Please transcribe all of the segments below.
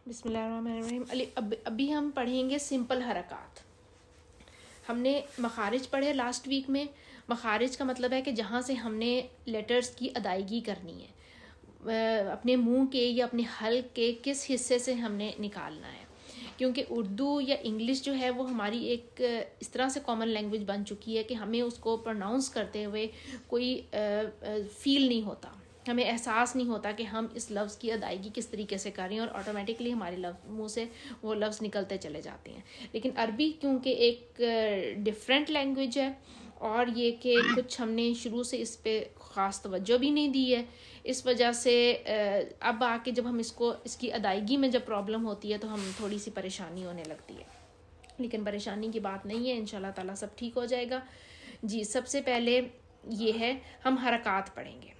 بسم اللہ الرحمن الرحیم. ابھی ہم پڑھیں گے سمپل حرکات. ہم نے مخارج پڑھے لاسٹ ویک میں. مخارج کا مطلب ہے کہ جہاں سے ہم نے لیٹرز کی ادائیگی کرنی ہے، اپنے منہ کے یا اپنے حلق کے کس حصے سے ہم نے نکالنا ہے. کیونکہ اردو یا انگلش جو ہے وہ ہماری ایک اس طرح سے کامن لینگویج بن چکی ہے کہ ہمیں اس کو پروناؤنس کرتے ہوئے کوئی فیل نہیں ہوتا، ہمیں احساس نہیں ہوتا کہ ہم اس لفظ کی ادائیگی کس طریقے سے کر رہے ہیں، اور آٹومیٹکلی ہمارے منہ سے وہ لفظ نکلتے چلے جاتے ہیں. لیکن عربی کیونکہ ایک ڈفرینٹ لینگویج ہے، اور یہ کہ کچھ ہم نے شروع سے اس پہ خاص توجہ بھی نہیں دی ہے، اس وجہ سے اب آ کے جب ہم اس کی ادائیگی میں جب پرابلم ہوتی ہے تو ہم تھوڑی سی پریشانی ہونے لگتی ہے. لیکن پریشانی کی بات نہیں ہے، انشاءاللہ تعالیٰ سب ٹھیک ہو جائے گا. جی، سب سے پہلے یہ ہے ہم حرکات پڑھیں گے.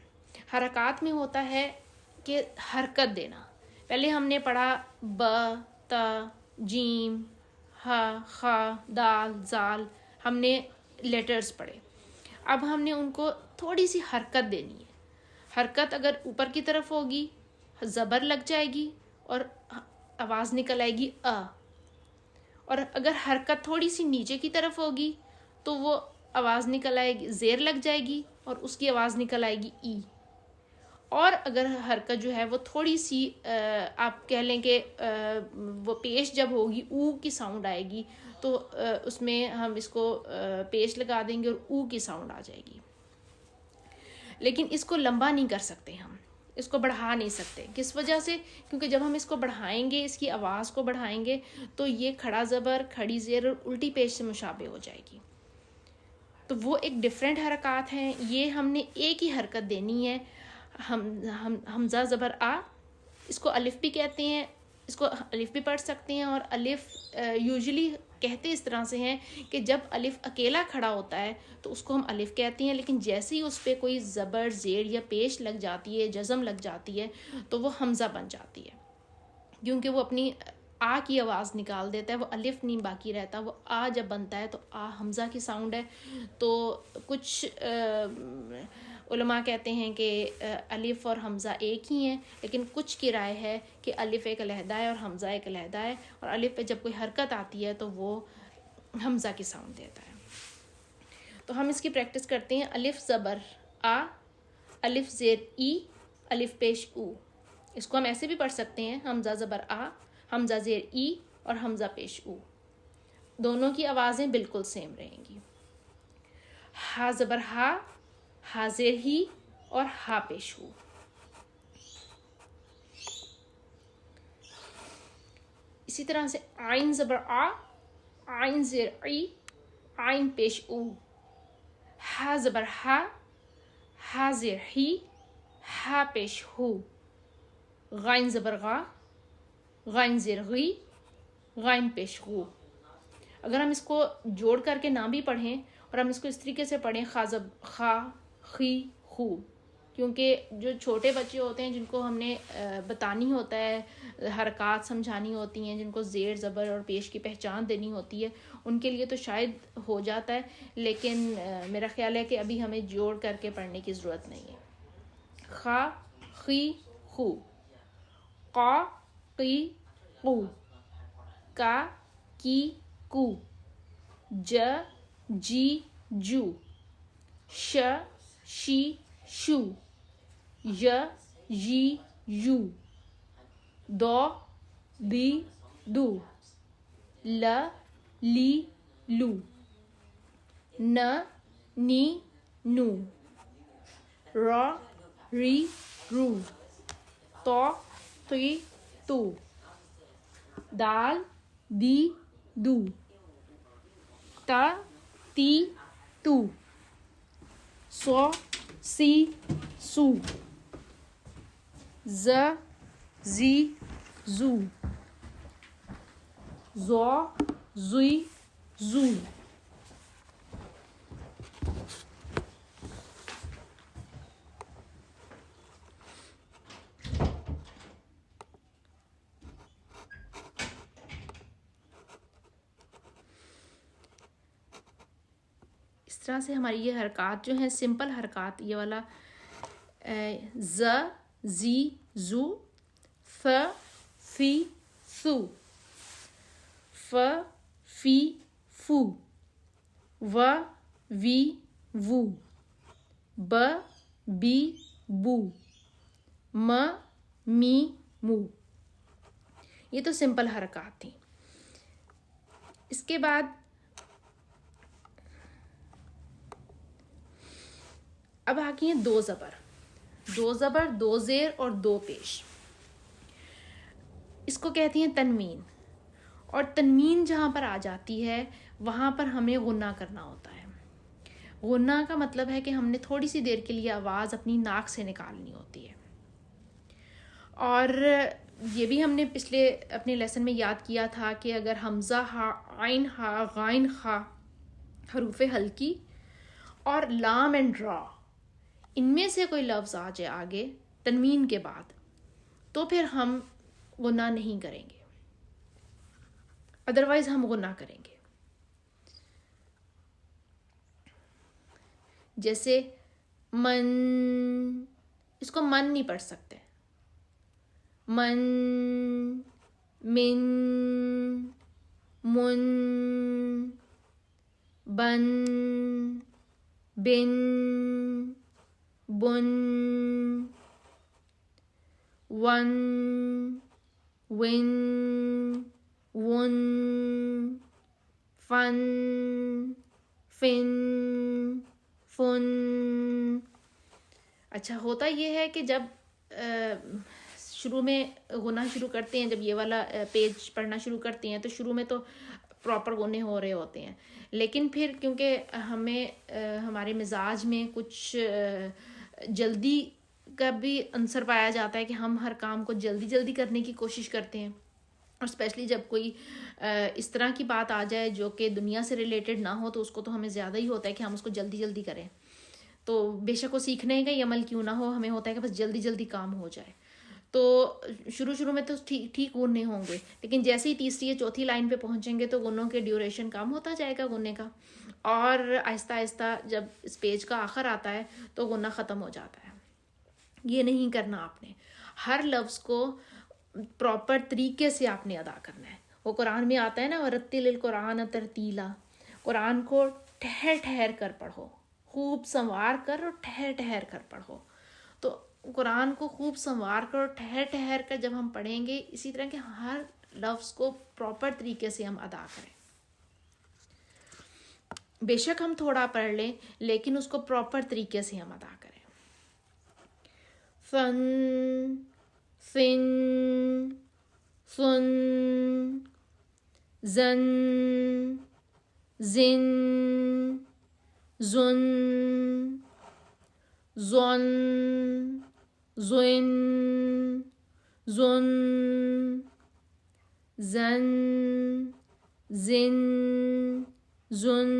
حرکات میں ہوتا ہے کہ حرکت دینا. پہلے ہم نے پڑھا ب، ت، جیم، ہ، خ، دال، زال، ہم نے لیٹرز پڑھے. اب ہم نے ان کو تھوڑی سی حرکت دینی ہے. حرکت اگر اوپر کی طرف ہوگی زبر لگ جائے گی اور آواز نکل آئے گی ا، اور اگر حرکت تھوڑی سی نیچے کی طرف ہوگی تو وہ آواز نکل آئے گی، زیر لگ جائے گی اور اس کی آواز نکل آئے گی ای. اور اگر حرکت جو ہے وہ تھوڑی سی آپ کہہ لیں کہ وہ پیش جب ہوگی او کی ساؤنڈ آئے گی تو اس میں ہم اس کو پیش لگا دیں گے اور او کی ساؤنڈ آ جائے گی. لیکن اس کو لمبا نہیں کر سکتے، ہم اس کو بڑھا نہیں سکتے. کس وجہ سے؟ کیونکہ جب ہم اس کو بڑھائیں گے، اس کی آواز کو بڑھائیں گے تو یہ کھڑا زبر، کھڑی زیر اور الٹی پیش سے مشابہ ہو جائے گی. تو وہ ایک ڈفرینٹ حرکات ہیں. یہ ہم نے ایک ہی حرکت دینی ہے. حمزہ زبر آ، اس کو الف بھی کہتے ہیں، اس کو الف بھی پڑھ سکتے ہیں. اور الف یوزلی کہتے اس طرح سے ہیں کہ جب الف اکیلا کھڑا ہوتا ہے تو اس کو ہم الف کہتے ہیں، لیکن جیسے ہی اس پہ کوئی زبر، زیر یا پیش لگ جاتی ہے، جزم لگ جاتی ہے تو وہ حمزہ بن جاتی ہے. کیونکہ وہ اپنی آ کی آواز نکال دیتا ہے، وہ الف نہیں باقی رہتا. وہ آ جب بنتا ہے تو آ حمزہ کی ساؤنڈ ہے. تو کچھ علماء کہتے ہیں کہ الف اور حمزہ ایک ہی ہیں، لیکن کچھ کی رائے ہے کہ الف ایک علیحدہ ہے اور حمزہ ایک علیحدہ ہے، اور الف پہ جب کوئی حرکت آتی ہے تو وہ حمزہ کی ساؤنڈ دیتا ہے. تو ہم اس کی پریکٹس کرتے ہیں. الف زبر آ، الف زیر ای، الف پیش او. اس کو ہم ایسے بھی پڑھ سکتے ہیں، حمزہ زبر آ، حمزہ زیر ای اور حمزہ پیش او. دونوں کی آوازیں بالکل سیم رہیں گی. ہا زبر ہا، ہا زیر ہی اور ہا پیش ہو. اسی طرح سے عین زبر آ، عین زیر ای، عین پیش او. ہا زبر ہا، ہا زیر ہی، ہا پیش ہو. غین زبر غا، غین زیر غی، غین پیش غو. اگر ہم اس کو جوڑ کر کے نہ بھی پڑھیں اور ہم اس کو اس طریقے سے پڑھیں، خا، خی، خو، کیونکہ جو چھوٹے بچے ہوتے ہیں جن کو ہم نے بتانی ہوتا ہے، حرکات سمجھانی ہوتی ہیں، جن کو زیر زبر اور پیش کی پہچان دینی ہوتی ہے، ان کے لیے تو شاید ہو جاتا ہے، لیکن میرا خیال ہے کہ ابھی ہمیں جوڑ کر کے پڑھنے کی ضرورت نہیں ہے. خا، خی، خو، قا، قی، قو، کا، کی، کو، ج، جی، جو، ش، شی، شو، ی، یی، یو، دو، دی، دو، ل، لی، لو، ن، نی، نو، ر، ری، رو، تو، تی، تو، دال، دی، دو، تا، تی، تو، سو، سی، سو، ز، زی، زو، زو، زوی، زو. اس طرح سے ہماری یہ حرکات جو ہیں سمپل حرکات، یہ والا ز، زی، زو، ف، فی، سو. ف فی فو. و وی وو. ب بی بو. م می مو. یہ تو سمپل حرکات تھیں. اس کے بعد اب آگے ہیں دو زبر. دو زبر، دو زیر اور دو پیش. اس کو کہتی ہیں تنوین. اور تنوین جہاں پر آ جاتی ہے وہاں پر ہمیں غنہ کرنا ہوتا ہے. غنہ کا مطلب ہے کہ ہم نے تھوڑی سی دیر کے لیے آواز اپنی ناک سے نکالنی ہوتی ہے. اور یہ بھی ہم نے پچھلے اپنے لیسن میں یاد کیا تھا کہ اگر حمزہ ہا، عین ہا، غائن خا حروف ہلکی اور لام اینڈ را ان میں سے کوئی لفظ آ جائے آگے تنوین کے بعد تو پھر ہم غنہ نہیں کریں گے، ادروائز ہم غنہ کریں گے. جیسے من، اس کو من نہیں پڑھ سکتے. من، من، من، بن، بن، بن، ون، ون، ون، فن، فن، فن. اچھا ہوتا یہ ہے کہ جب شروع میں غنہ شروع کرتے ہیں، جب یہ والا پیج پڑھنا شروع کرتے ہیں تو شروع میں تو پراپر غنے ہو رہے ہوتے ہیں، لیکن پھر کیونکہ ہمیں ہمارے مزاج میں کچھ جلدی کا بھی عنصر پایا جاتا ہے کہ ہم ہر کام کو جلدی جلدی کرنے کی کوشش کرتے ہیں، اور اسپیشلی جب کوئی اس طرح کی بات آ جائے جو کہ دنیا سے ریلیٹڈ نہ ہو تو اس کو تو ہمیں زیادہ ہی ہوتا ہے کہ ہم اس کو جلدی جلدی کریں. تو بے شک وہ سیکھنے کا ہی عمل کیوں نہ ہو، ہمیں ہوتا ہے کہ بس جلدی جلدی کام ہو جائے. تو شروع میں تو ٹھیک غنے ہوں گے، لیکن جیسے ہی تیسری یا چوتھی لائن پہ پہنچیں گے تو غنوں کے ڈیوریشن کم ہوتا جائے گا غنے کا، اور آہستہ آہستہ جب اس پیج کا آخر آتا ہے تو غنہ ختم ہو جاتا ہے. یہ نہیں کرنا آپ نے. ہر لفظ کو پراپر طریقے سے آپ نے ادا کرنا ہے. وہ قرآن میں آتا ہے نا ورتل القرآن ترتیلا، قرآن کو ٹھہر ٹھہر کر پڑھو، خوب سنوار کر اور ٹھہر ٹھہر کر پڑھو. تو قرآن کو خوب سنوار کر اور ٹھہر ٹھہر کر جب ہم پڑھیں گے، اسی طرح کہ ہر لفظ کو پراپر طریقے سے ہم ادا کریں. بے شک ہم تھوڑا پڑھ لیں لیکن اس کو پراپر طریقے سے ہم ادا کریں. فن، فن، فن، زن، زن، زن، زن، زن، زن، زن، زن، زن،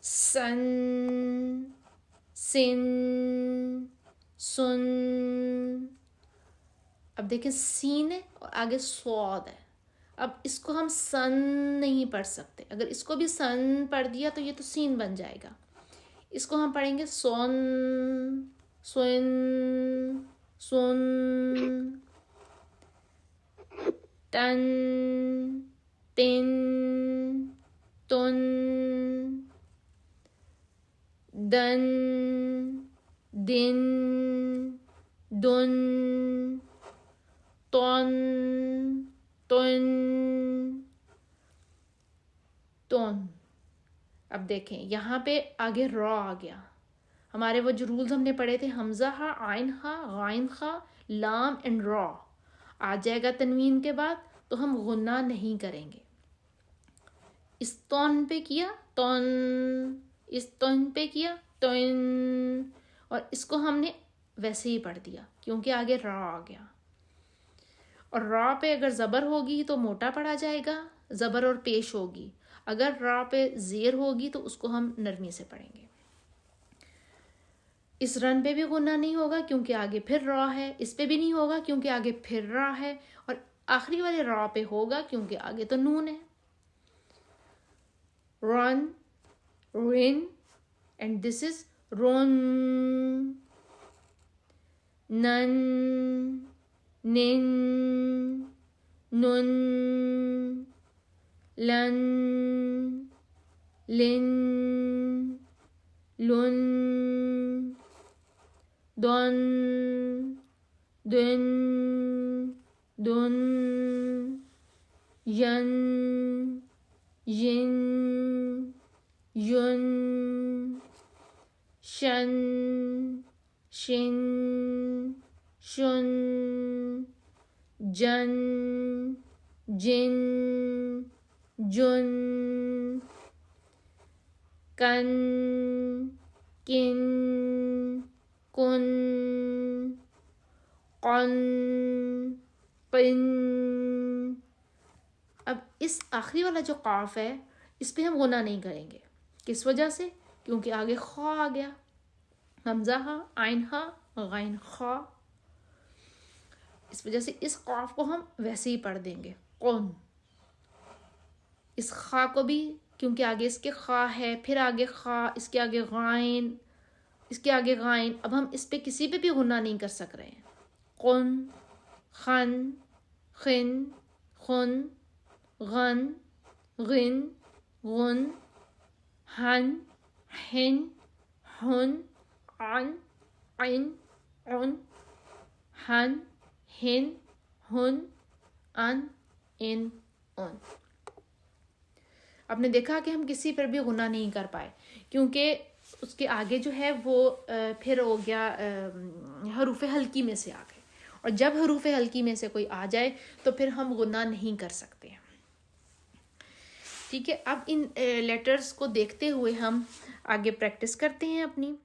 سن، سن، سن. اب دیکھیں سین ہے اور آگے صاد ہے. اب اس کو ہم سن نہیں پڑھ سکتے، اگر اس کو بھی سن پڑھ دیا تو یہ تو سین بن جائے گا. اس کو ہم پڑھیں گے سون، سون، سون. تن، تن، تن، دن، دن، دن، تن، تن، تن. اب دیکھیں یہاں پہ آگے را آ گیا. ہمارے وہ جو رولز ہم نے پڑھے تھے حمزہ ہا، عین ہا، غائن خا، لام اینڈ را آ جائے گا تنوین کے بعد تو ہم غنہ نہیں کریں گے. اس تون پہ کیا تون، اس تون پہ کیا تون، اور اس کو ہم نے ویسے ہی پڑھ دیا کیونکہ آگے را آ گیا. اور را پہ اگر زبر ہوگی تو موٹا پڑھا جائے گا، زبر اور پیش ہوگی. اگر را پہ زیر ہوگی تو اس کو ہم نرمی سے پڑھیں گے. اس رن پہ بھی غنہ نہیں ہوگا کیونکہ آگے پھر را ہے، اس پہ بھی نہیں ہوگا کیونکہ آگے پھر را ہے، اور آخری والے را پہ ہوگا کیونکہ آگے تو نون ہے. رن، رن، اینڈ دس از رن. نن نن نن لن لن لن دن دن دن ین ین یون شن شن شن جن جن جن کن کن کن قن قن. اب اس آخری والا جو قاف ہے اس پہ ہم غنہ نہیں کریں گے. کس وجہ سے؟ کیونکہ آگے خا آ گیا. حمزہ ہا، عین ہا، غین خا. اس وجہ سے اس قاف کو ہم ویسے ہی پڑھ دیں گے قن. اس خا کو بھی کیونکہ آگے اس کے خا ہے، پھر آگے خا، اس کے آگے غائن، اس کے آگے غائن. اب ہم اس پہ کسی پہ بھی غنہ نہیں کر سک رہے ہیں. قن، خن، خن، خن، غن، غن، غن، ہن، ہن، ہن، عن، عن، عن، ہن، ہن، ہن، ان، ان، ان. آپ نے دیکھا کہ ہم کسی پر بھی غنہ نہیں کر پائے کیونکہ اس کے آگے جو ہے وہ پھر ہو گیا حروف حلقی میں سے آ گئے، اور جب حروف حلقی میں سے کوئی آ جائے تو پھر ہم غنہ نہیں کر سکتے. ٹھیک ہے، اب ان لیٹرز کو دیکھتے ہوئے ہم آگے پریکٹس کرتے ہیں اپنی.